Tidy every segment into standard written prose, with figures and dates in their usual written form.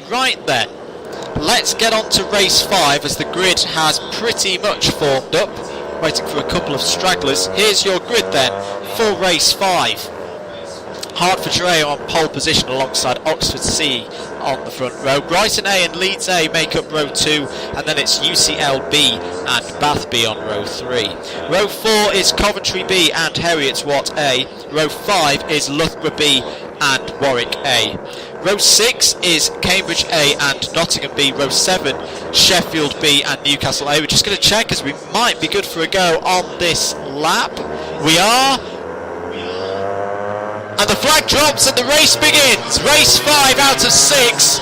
Right then, let's get on to race 5 as the grid has pretty much formed up. Waiting for a couple of stragglers. Here's your grid then for race 5. Hertfordshire A on pole position alongside Oxford C on the front row. Brighton A and Leeds A make up row 2, and then it's UCL B and Bath B on row 3. Row 4 is Coventry B and Heriot Watt A. Row 5 is Loughborough B and Warwick A. Row 6 is Cambridge A and Nottingham B. Row 7, Sheffield B and Newcastle A. We're just going to check as we might be good for a go on this lap. We are. And the flag drops and the race begins. Race 5 out of 6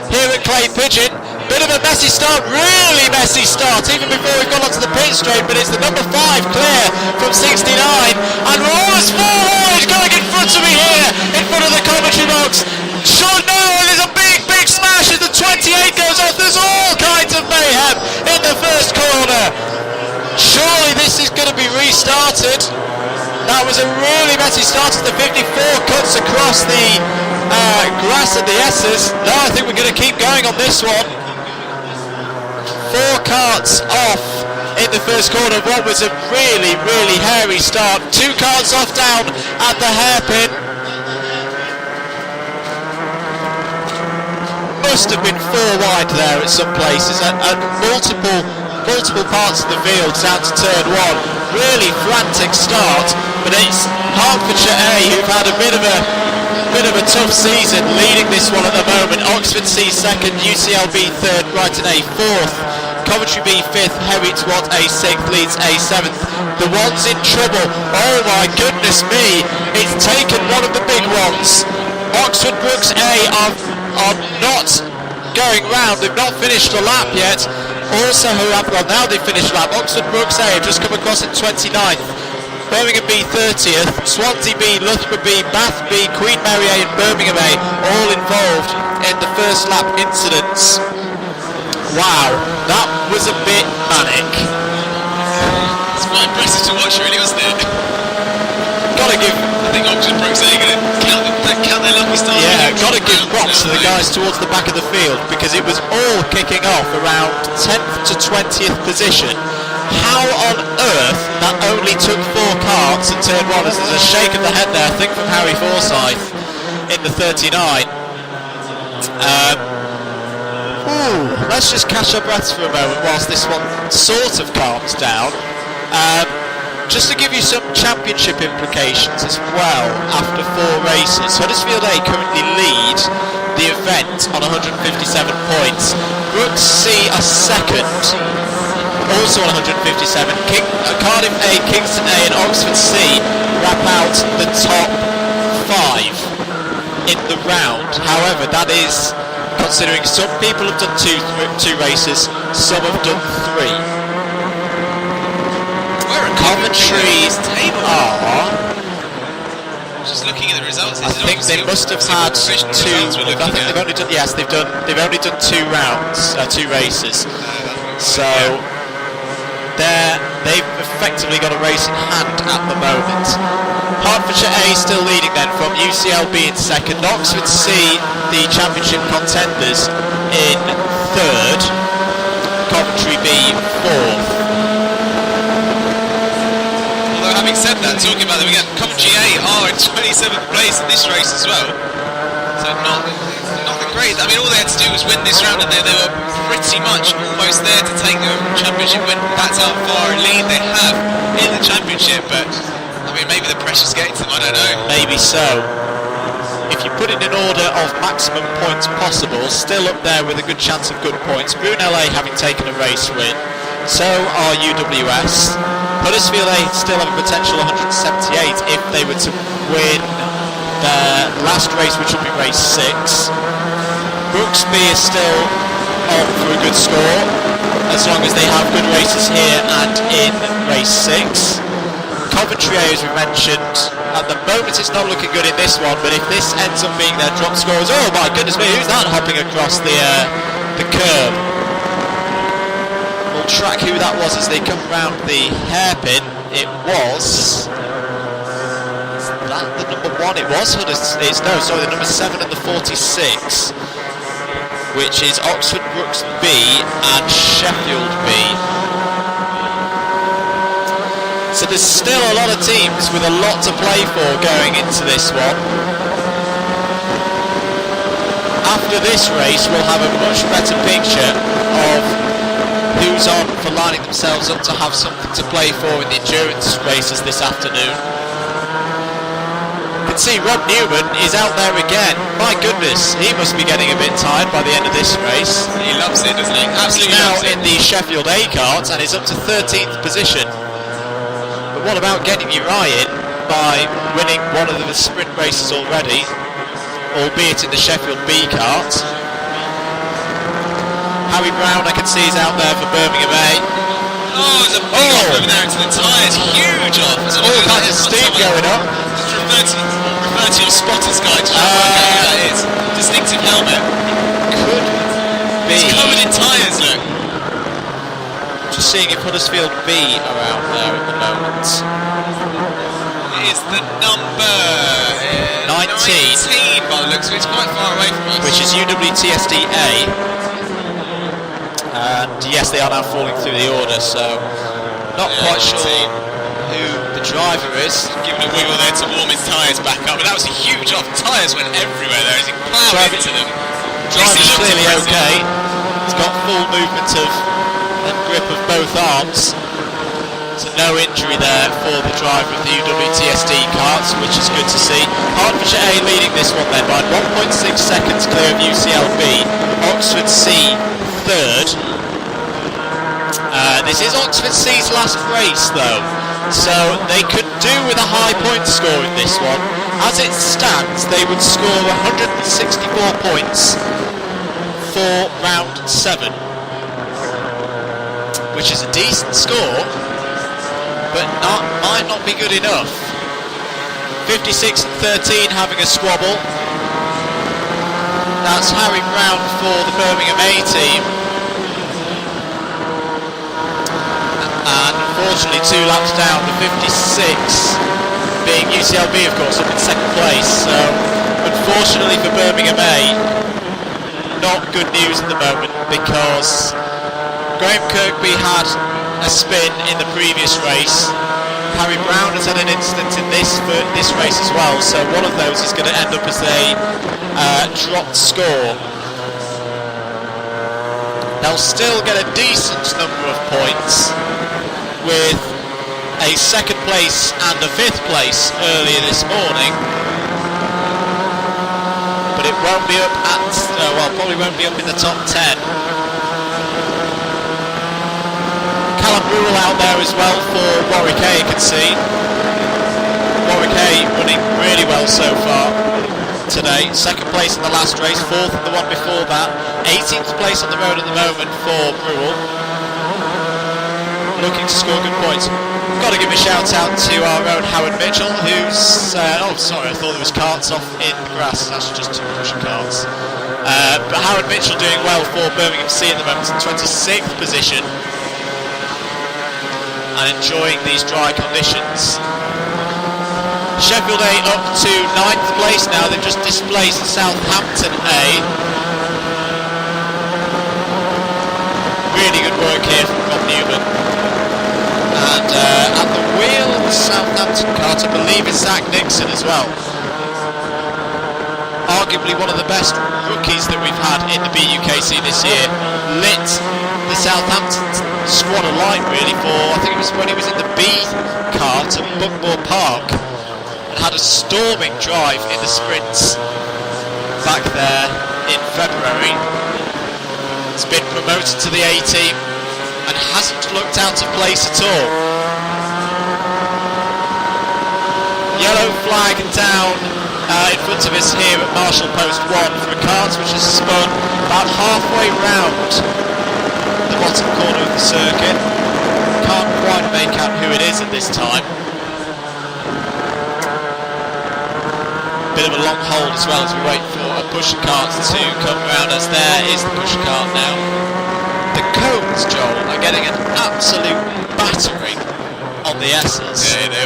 here at Clay Pigeon. Bit of a messy start, really messy start, even before we've gone onto the pit straight, but it's the number 5 clear from 69, and we're almost forward, going in front of me here, in front of the commentary box. Sure, no, there's a big smash as the 28 goes off. There's all kinds of mayhem in the first corner. Surely this is going to be restarted. That was a really messy start as the 54 cuts across the grass at the S's. No, I think we're going to keep going on this one. 4 carts off in the first corner. What was a really hairy start. 2 carts off down at the hairpin. Must have been 4 wide there at some places, and multiple parts of the field down to turn 1. Really frantic start, but it's Hertfordshire A who've had a bit of a tough season, leading this one at the moment. Oxford C second, UCLB third, Brighton A fourth, Coventry B fifth, Heriot Watt A sixth, Leeds A seventh. The ones in trouble, oh my goodness me, it's taken one of the big ones. Oxford Brooks A are not going round, they've not finished a lap yet. Also, well, now they've finished lap. Oxford Brooks A have just come across in 29th, Birmingham B 30th, Swansea B, Loughborough B, Bath B, Queen Mary A and Birmingham A all involved in the first lap incidents. Wow, that was a bit manic. It's quite impressive to watch, really, wasn't it? Gotta give. I think Oxford Brooks A are going to count their lucky stars. Yeah, gotta give props to the guys towards the back of the field, because it was all kicking off around 10th to 20th position. How on earth that only took 4 carts in turn 1? There's a shake of the head there, I think, from Harry Forsyth in the 39. Let's just catch our breaths for a moment whilst this one sort of calms down. Just to give you some championship implications as well after 4 races. Huddersfield A currently lead the event on 157 points. Brooks C are second, also on 157. Cardiff A, Kingston A and Oxford C wrap out the top 5 in the round. However, that is considering some people have done two races, some have done 3. Coventry's table are. Just looking at the results, I think they must have had 2. I think they've only done. Yes, they've only done 2 rounds, 2 races. So they've effectively got a race in hand at the moment. Hertfordshire A still leading then from UCLB in second. Oxford C, the championship contenders, in third. Coventry B fourth. Having said that, talking about them again, Coventry A are in 27th place in this race as well. So not the great. I mean, all they had to do was win this round, and they were pretty much almost there to take the championship win. That's how far a lead they have in the championship. But I mean, maybe the pressure's getting to them. I don't know. Maybe so. If you put it in order of maximum points possible, still up there with a good chance of good points. Brunel A having taken a race win. So are UWS. Huddersfield A still have a potential 178 if they were to win their last race, which will be race 6. Brooks B is still on for a good score, as long as they have good races here and in race 6. Coventry A, as we mentioned, at the moment it's not looking good in this one, but if this ends up being their drop scores, oh my goodness me, who's that hopping across the curb? We'll track who that was as they come round the hairpin. It was that the number 1? It was the number 7 and the 46, which is Oxford Brooks B and Sheffield B. So there's still a lot of teams with a lot to play for going into this one. After this race, we'll have a much better picture of who's on for lining themselves up to have something to play for in the endurance races this afternoon. You can see Rob Newman is out there again. My goodness, he must be getting a bit tired by the end of this race. He loves it, doesn't he? Absolutely. He's now loves it. in the Sheffield A kart and is up to 13th position. But what about getting your eye in by winning one of the sprint races already, albeit in the Sheffield B kart? Harry Brown, I can see, is out there for Birmingham A. Oh, there's a big off over there into the tyres. Huge off. All kinds of steam going up. Just refer to your spotter's guide to work out who that is. Distinctive helmet. Could be. It's covered in tyres, look. Just seeing if Huddersfield B are out there at the moment. It is the number 19 by the looks of it. It's quite far away from us. Which is UWTSD A. And yes, they are now falling through the order, so not quite sure who the driver is. Giving a wiggle there to warm his tyres back up, but that was a huge off. Tyres went everywhere there as he ploughed into them. Driver's clearly okay. He's got full movement of and grip of both arms. So no injury there for the driver of the UWTSD karts, which is good to see. Hertfordshire A leading this one then by 1.6 seconds clear of UCLB. Oxford C third. This is Oxford C's last race though, so they could do with a high point score in this one. As it stands, they would score 164 points for round 7, which is a decent score, but might not be good enough. 56 and 13 having a squabble. That's Harry Brown for the Birmingham A team. And unfortunately 2 laps down, the 56 being UCLB of course up in second place. So unfortunately for Birmingham A, not good news at the moment, because Graham Kirkby had a spin in the previous race. Harry Brown has had an incident in this race as well, so one of those is going to end up as a dropped score. They'll still get a decent number of points with a second place and a 5th place earlier this morning, but it won't be up at probably won't be up in the top 10. Callum Rule out there as well for Warwick A, you can see. Warwick A running really well so far today. Second place in the last race, 4th in the one before that. 18th place on the road at the moment for Rule. Looking to score good points. Got to give a shout out to our own Howard Mitchell, who's sorry, I thought there was carts off in the grass. That's just 2 pushing carts. But Howard Mitchell doing well for Birmingham C at the moment, in 26th position, and enjoying these dry conditions. Sheffield A up to 9th place now. They've just displaced Southampton A. Really good work here from Rob Newman. And at the wheel of the Southampton kart, I believe it's Zach Nixon as well. Arguably one of the best rookies that we've had in the BUKC this year. Lit the Southampton squad alight really for, I think it was when he was in the B kart at Buckmore Park, and had a storming drive in the sprints back there in February. He's been promoted to the A team and hasn't looked out of place at all. Yellow flag down in front of us here at Marshall Post 1 for a kart which has spun about halfway round the bottom corner of the circuit. Can't quite make out who it is at this time. Bit of a long hold as well as we wait for a pusher cart to come round us. There is the pusher cart now. The cones, Joel, are getting an absolute battering on the S's. Yeah, they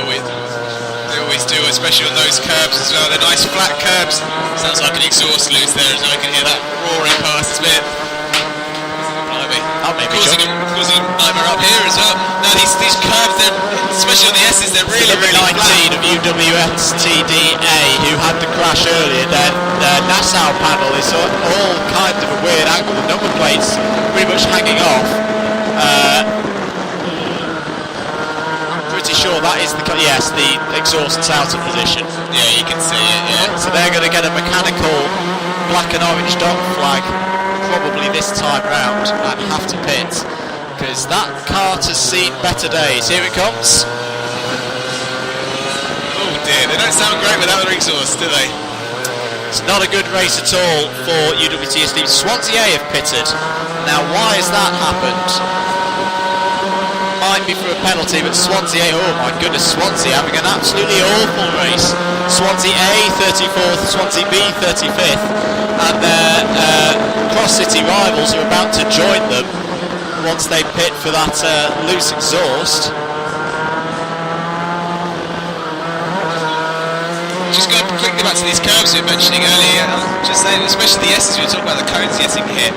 always always do, especially on those curbs as well. They're nice flat curbs. Sounds like an exhaust loose there as well. I can hear that roaring past. It's a bit... causing a nightmare up here as well. No, these curbs, especially on the S's, they're really, really 19 flat. of UWSTDA, who had the crash earlier, their Nassau panel is all kind of a weird angle. The number plates pretty much hanging off. I'm pretty sure that is the exhaust's out of position. Yeah, you can see it, yeah. So they're going to get a mechanical black and orange dot flag probably this time round and have to pit, because that kart has seen better days. Here it comes. Oh dear, they don't sound great without their exhaust, do they? It's not a good race at all for UWTSD. Swansea have pitted. Now why has that happened? Might be for a penalty, but Swansea, oh my goodness, Swansea having an absolutely awful race. Swansea A 34th, Swansea B 35th, and their cross-city rivals are about to join them once they pit for that loose exhaust. Just going quickly back to these curves we were mentioning earlier, just saying, especially the S's, we were talking about the cones getting hit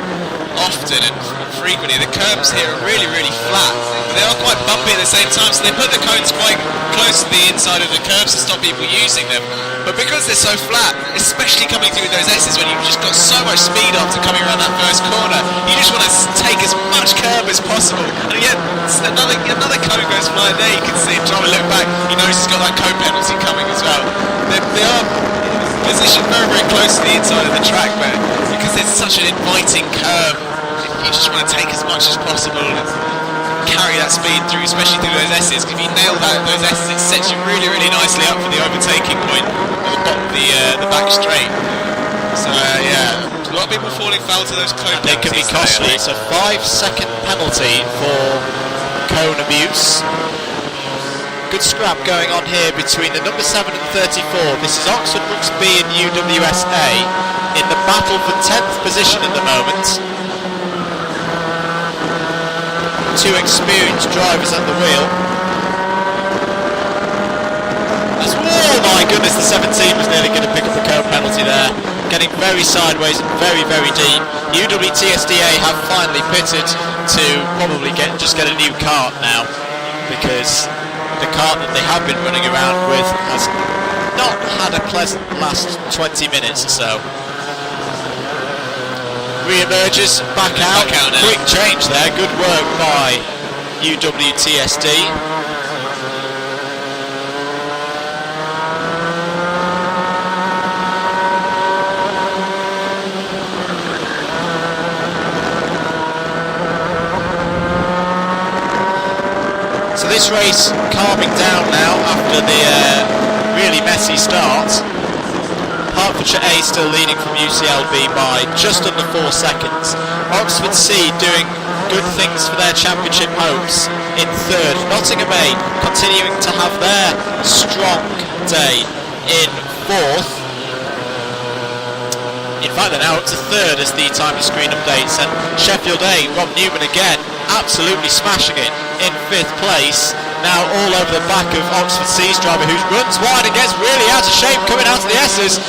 often and frequently. The curbs here are really, really flat, but they are quite bumpy at the same time, so they put the cones quite close to the inside of the curbs to stop people using them. But because they're so flat, especially coming through those S's when you've just got so much speed after coming around that first corner, you just want to take as much curb as possible. And yet another cone goes flying there. You can see him trying to look back. He knows he's got that cone penalty coming as well. They are positioned very, very close to the inside of the track, but because it's such an inviting curve, you just want to take as much as possible and carry that speed through, especially through those S's. If you nail those S's, it sets you really, really nicely up for the overtaking point on the bottom of the back straight. So yeah, a lot of people falling foul to those cone penalties. It can be costly. It's a 5-second penalty for cone abuse. Good scrap going on here between the number 7 and 34. This is Oxford Brooks B and UWSA in the battle for 10th position at the moment. Two experienced drivers at the wheel. Oh my goodness, the 17 was nearly going to pick up the cone penalty there. Getting very sideways and very, very deep. UWTSDA have finally pitted to probably get a new kart now, because the kart that they have been running around with has not had a pleasant last 20 minutes or so. Re-emerges, back out now. Quick change there, good work by UWTSD. So this race calming down now after the really messy start. Hertfordshire A still leading from UCLB by just under 4 seconds. Oxford C doing good things for their championship hopes in third. Nottingham A continuing to have their strong day in fourth. In fact, they're now up to third as the timer screen updates, and Sheffield A, Rob Newman again, absolutely smashing it in 5th place. Now all over the back of Oxford C's driver, who runs wide and gets really out of shape coming out of the S's,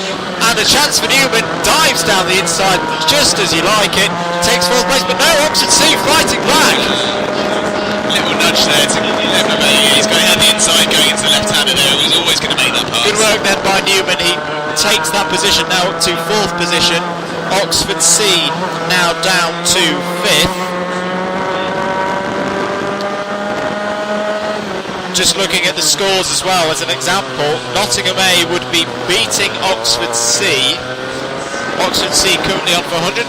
and a chance for Newman, dives down the inside just as you like it, takes 4th place, but no, Oxford C fighting back. Little nudge there to he's going out the inside, going into the left-hander there, who's always going to make that pass. Good work then by Newman. He takes that position now up to 4th position. Oxford C now down to 5th. Just looking at the scores as well as an example, Nottingham A would be beating Oxford C. Oxford C currently on for 162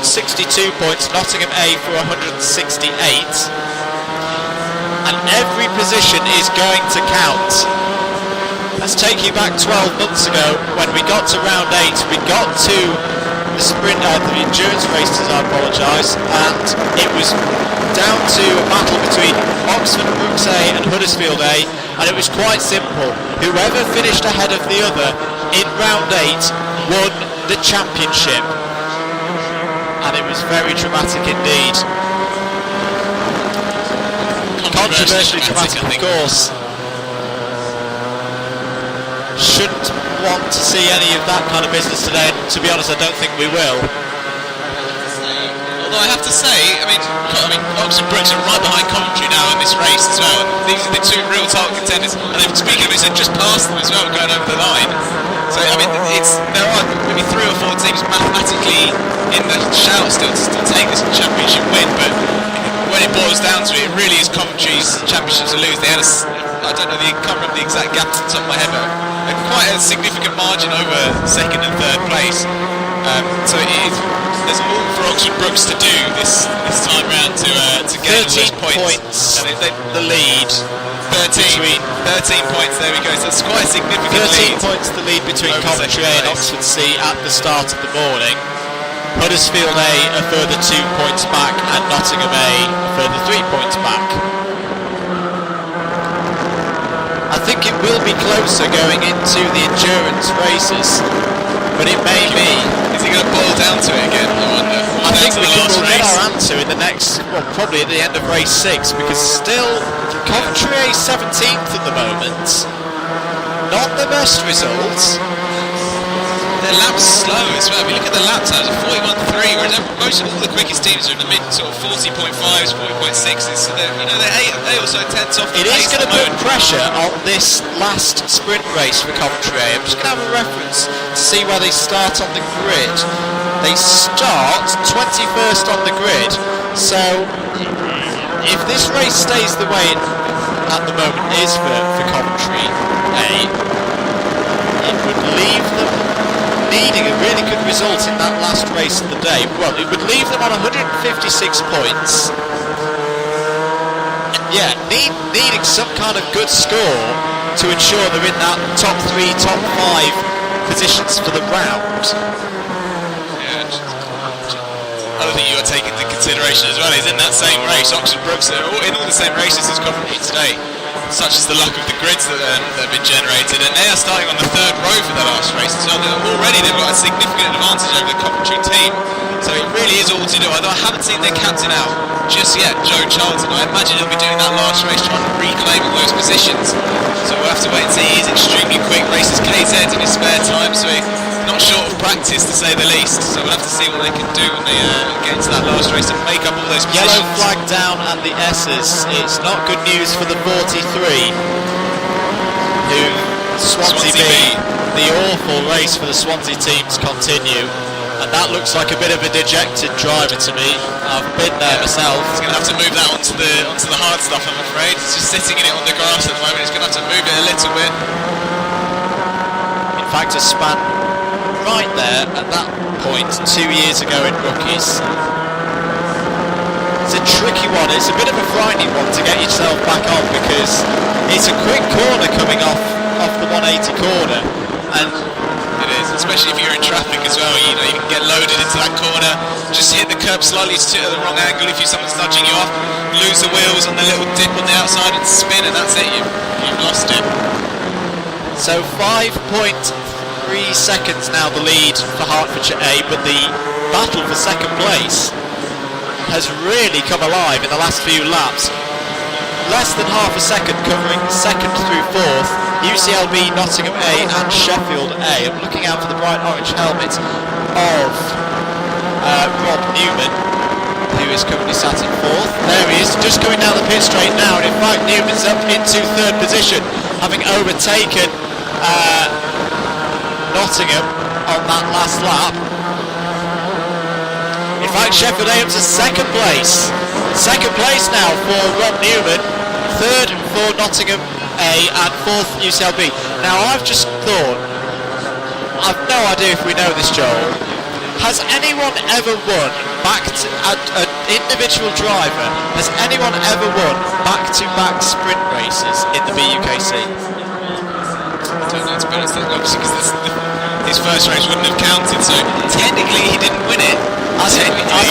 points, Nottingham A for 168. And every position is going to count. Let's take you back 12 months ago when we got to round 8. We got to the sprint, the endurance races, I apologise, and it was down to a battle between Oxford Brooks A and Huddersfield A, and it was quite simple. Whoever finished ahead of the other in round 8 won the championship, and it was very dramatic indeed. Controversially dramatic, of course. shouldn't want to see any of that kind of business today. And to be honest, I don't think we will. Although I have to say, I mean, Oxford Brooks are right behind Coventry now in this race as well. These are the two real title contenders. And then, speaking of it, they've just passed them as well, going over the line. So I mean, there are maybe 3 or 4 teams mathematically in the shout still to take this championship win, but when it boils down to it, it really is Coventry's championship to lose. They had I don't know, I can't remember the exact gap off the top of my head, but quite a significant margin over second and third place. So there's all for Oxford Brooks to do this time round to get all those points. And the lead. 13 points, there we go. So it's quite a significant 13 lead. points the lead between Coventry A and Oxford C at the start of the morning. Huddersfield A a further 2 points back, and Nottingham A a further 3 points back. I think it will be closer going into the endurance races, but it may be. Is it going to boil down to it again? I wonder. I think we will get our answer in the next, well, probably at the end of race 6, because still Coventry A 17th at the moment. Not the best results. Their laps slow as well. I mean, look at the lap times of 41.3, whereas most of all the quickest teams are in the mid sort of 40.5s, 40.6s. So they also tend off the It is pace going to at the put moment. pressure on this last sprint race for Coventry A. I'm just going to have a reference to see where they start on the grid. They start 21st on the grid. So if this race stays the way it at the moment is for Coventry A, it would leave them needing a really good result in that last race of the day. Well, it would leave them on 156 points. Yeah, needing some kind of good score to ensure they're in that top 3, top 5 positions for the round. Yeah, other thing you got to take into consideration as well is in that same race, Oxford Brooks are in all the same races as Coventry today. Such is the luck of the grids that have been generated, and they are starting on the 3rd row for the last race, so already they've got a significant advantage over the Coventry team. So it really is all to do. Although I haven't seen their captain out just yet, Joe Charlton. I imagine he'll be doing that last race, trying to reclaim all those positions. So we'll have to wait and see. He's extremely quick, races KZ in his spare time, so he's not short of practice to say the least. So we'll have to see what they can do when they get into that last race and make up all those positions. Yellow flag down at the S's. It's not good news for the 43, who Swansea B. The awful race for the Swansea teams continue, and that looks like a bit of a dejected driver to me. I've been there myself. He's going to have to move that onto the hard stuff, I'm afraid. He's just sitting in it on the grass at the moment. He's going to have to move it a little bit. In fact, a span right there at that point 2 years ago in rookies. It's a tricky one. It's a bit of a frightening one to get yourself back on, because it's a quick corner coming off the 180 corner, and it is, especially if you're in traffic as well. You know, you can get loaded into that corner, just hit the curb slightly to the wrong angle if someone's nudging you off, lose the wheels on the little dip on the outside and spin, and that's it, you've lost it. So 5.3 seconds now the lead for Hertfordshire A, but the battle for second place has really come alive in the last few laps. Less than half a second covering 2nd through 4th, UCLB, Nottingham A and Sheffield A. I'm looking out for the bright orange helmet of Rob Newman, who is currently sat in 4th. There he is, just going down the pit straight now, and in fact Newman's up into 3rd position, having overtaken Nottingham on that last lap. In fact, Sheffield A up to 2nd place. 2nd place now for Rob Newman, 3rd for Nottingham A and 4th UCLB. Now I've just thought, I've no idea if we know this, Joel. Has anyone ever won an individual driver, has anyone ever won back-to-back sprint races in the BUKC? I don't know, to be honest, obviously because his first race wouldn't have counted, so technically he didn't win it. That's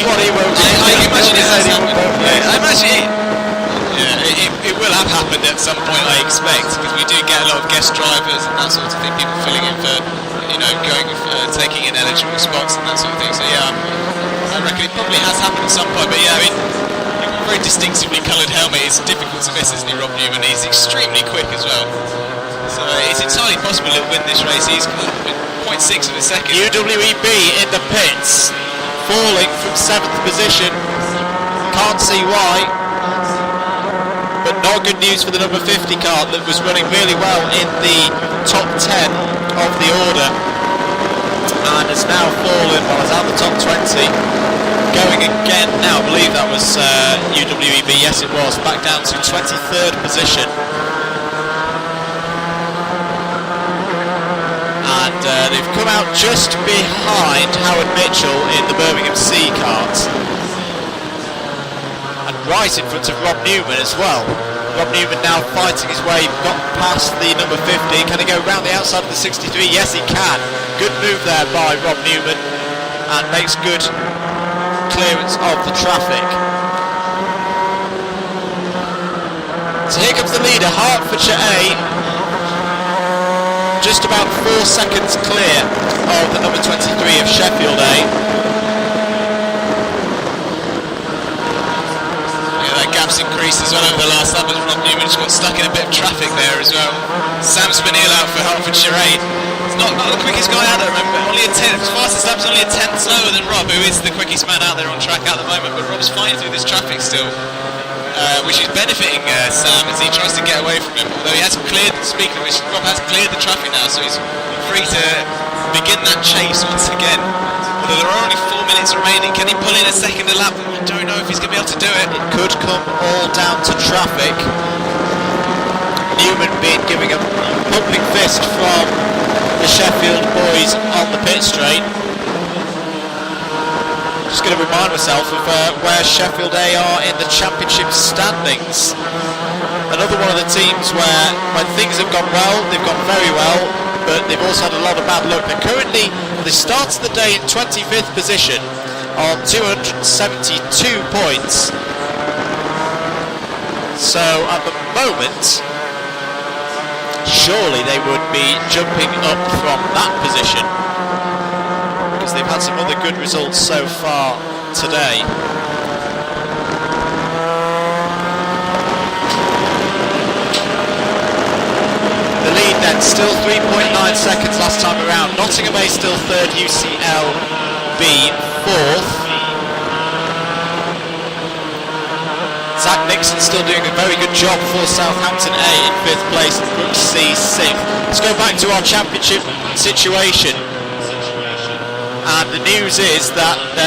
what he won't do. I imagine it has happened. I imagine it will have happened at some point, I expect, because we do get a lot of guest drivers and that sort of thing, people filling in for, going taking in eligible spots and that sort of thing. So yeah, I reckon it probably has happened at some point. But yeah, I mean, a very distinctively coloured helmet is difficult to miss, isn't he, Rob Newman? He's extremely quick as well. So it's entirely possible he'll win this race. He's got 0.6 of a second. UWEB in the pits, falling from 7th position. Can't see why, but not good news for the number 50 car that was running really well in the top 10 of the order, and has now fallen. Well, it's out the top 20. Going again now, I believe that was UWEB, yes it was, back down to 23rd position. And they've come out just behind Howard Mitchell in the Birmingham C kart. And right in front of Rob Newman as well. Rob Newman now fighting his way, got past the number 50. Can he go round the outside of the 63? Yes, he can. Good move there by Rob Newman, and makes good clearance of the traffic. So here comes the leader, Hertfordshire A, just about 4 seconds clear of the number 23 of Sheffield A. Gap's increased as well over the last lap, as Rob Newman just got stuck in a bit of traffic there as well. Sam Spinell out for Hertfordshire 8. It's not the quickest guy out there, remember, only a 10th, fastest lap's only a 10th slower than Rob, who is the quickest man out there on track at the moment, but Rob's fighting through this traffic still, which is benefiting Sam as he tries to get away from him, although he has cleared, speaking of which, Rob has cleared the traffic now, so he's free to begin that chase once again. Although there are only 4 minutes remaining, can he pull in a second a lap? I don't know if he's going to be able to do it. It could come all down to traffic. Newman being giving a pumping fist from the Sheffield boys on the pit straight. Just going to remind myself of where Sheffield A are in the championship standings. Another one of the teams where when things have gone well, they've gone very well, but they've also had a lot of bad luck. They're currently, they started the day in 25th position on 272 points. So at the moment, surely they would be jumping up from that position, because they've had some other good results so far today. The lead then still 3.9 seconds last time around. Nottingham A still third, UCLB fourth. Zach Nixon still doing a very good job for Southampton A in 5th place and BUKC 6th. Let's go back to our championship situation. And the news is that the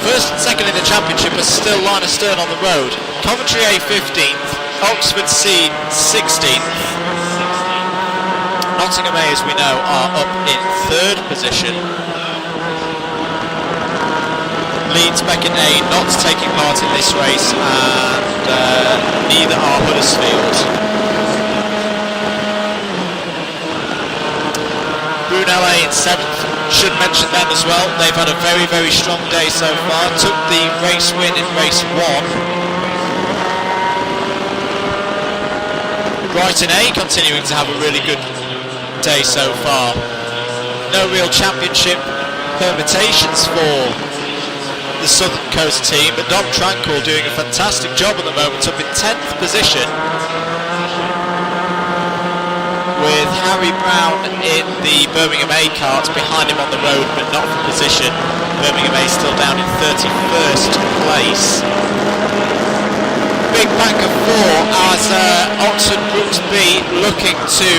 first and second in the championship are still line astern on the road. Coventry A 15th, Oxford C 16th. Nottingham A, as we know, are up in 3rd position. Leeds, Beacon A not taking part in this race, and neither are Huddersfield. Brunel A in 7th, should mention them as well. They've had a very, very strong day so far. Took the race win in race 1. Brighton A continuing to have a really good day so far. No real championship permutations for the Southern Coast team, but Dom Tranquil doing a fantastic job at the moment, up in 10th position, with Harry Brown in the Birmingham A kart behind him on the road, but not for position. Birmingham A still down in 31st place. Big bank of 4 as Oxford Brooks B looking to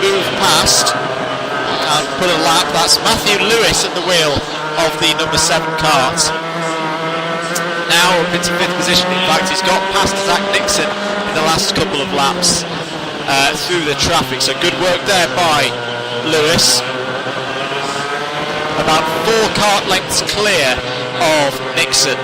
move past and put a lap. That's Matthew Lewis at the wheel of the number 7 kart. Now up into 5th position. In fact, he's got past Zach Nixon in the last couple of laps through the traffic. So good work there by Lewis. About 4 kart lengths clear of Nixon.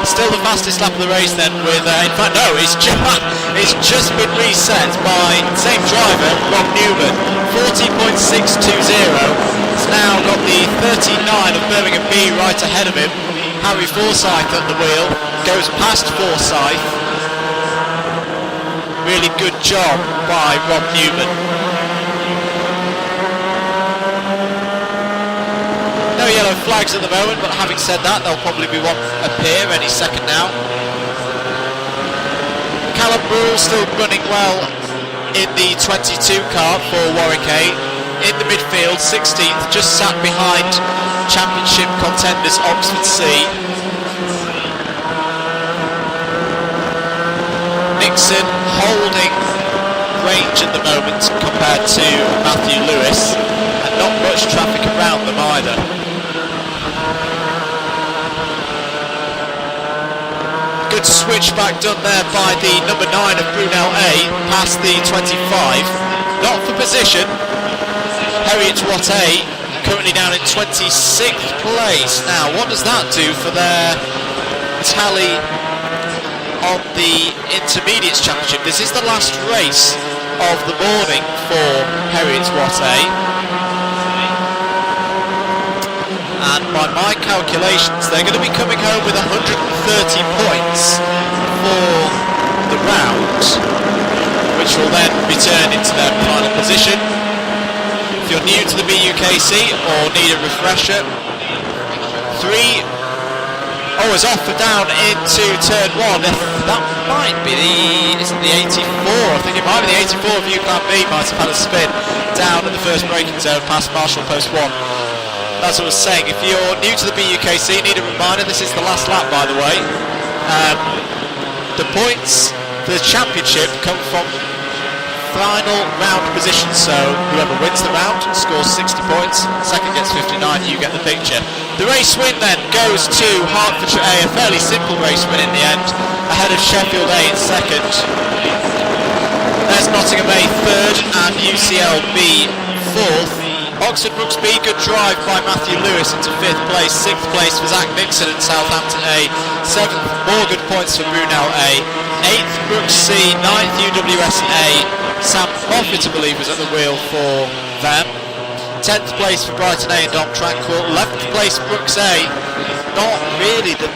Still the fastest lap of the race then, with in fact no, it's just been reset by same driver, Rob Newman, 40.620. He's now got the 39 of Birmingham B right ahead of him. Harry Forsyth at the wheel, goes past Forsyth. Really good job by Rob Newman. No yellow flags at the moment, but having said that, there'll probably be one appear any second now. Callum Brule still running well in the 22 car for Warwick A. In the midfield, 16th, just sat behind championship contenders Oxford C. Nixon holding range at the moment compared to Matthew Lewis, and not much traffic around them either. Good switchback done there by the number 9 of Brunel A, past the 25. Not for position. Heriot Watt A currently down in 26th place. Now, what does that do for their tally on the Intermediates Championship? This is the last race of the morning for Heriot Watt A. And by my calculations, they're going to be coming home with 130 points for the round, which will then be turned into their final position. If you're new to the BUKC or need a refresher, 3 is off and down into turn 1. That might be isn't the 84? I think it might be the 84 of UClan B might have had a spin down at the first braking zone past Marshall Post 1. That's what I was saying. If you're new to the BUKC, need a reminder, this is the last lap, by the way. The points for the championship come from final round positions, so whoever wins the round scores 60 points, second gets 59, you get the picture. The race win then goes to Hertfordshire A, a fairly simple race win in the end, ahead of Sheffield A in second. There's Nottingham A third and UCL B fourth. Oxford Brooks B, good drive by Matthew Lewis into 5th place. 6th place for Zach Nixon and Southampton A. 7th, more good points for Brunel A. 8th, Brooks C. 9th, UWS A. Sam Moffat, I believe, was at the wheel for them. 10th place for Brighton A and Dom Tranquil. 11th place, Brooks A. Not really the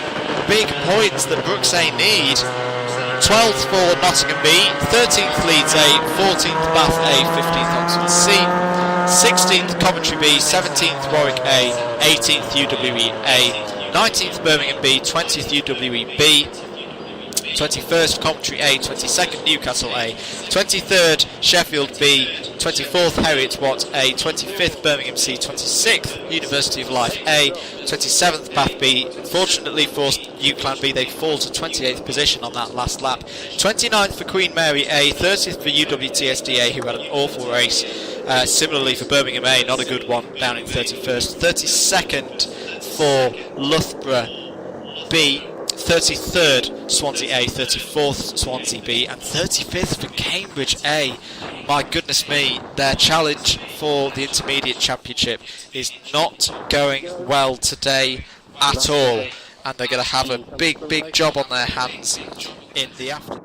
big points that Brooks A need. 12th for Nottingham B. 13th, Leeds A. 14th, Bath A. 15th, Oxford C. 16th Coventry B, 17th Warwick A, 18th UWE A, 19th Birmingham B, 20th UWE B, 21st Coventry A, 22nd Newcastle A, 23rd Sheffield B, 24th Heriot Watt A, 25th Birmingham C, 26th University of Life A, 27th Bath B. Unfortunately for UClan B, they fall to 28th position on that last lap. 29th for Queen Mary A, 30th for UWTSD A, who had an awful race. Similarly for Birmingham A, not a good one, down in 31st. 32nd for Loughborough B, 33rd Swansea A, 34th Swansea B, and 35th for Cambridge A. My goodness me, their challenge for the Intermediate Championship is not going well today at all, and they're going to have a big job on their hands in the afternoon.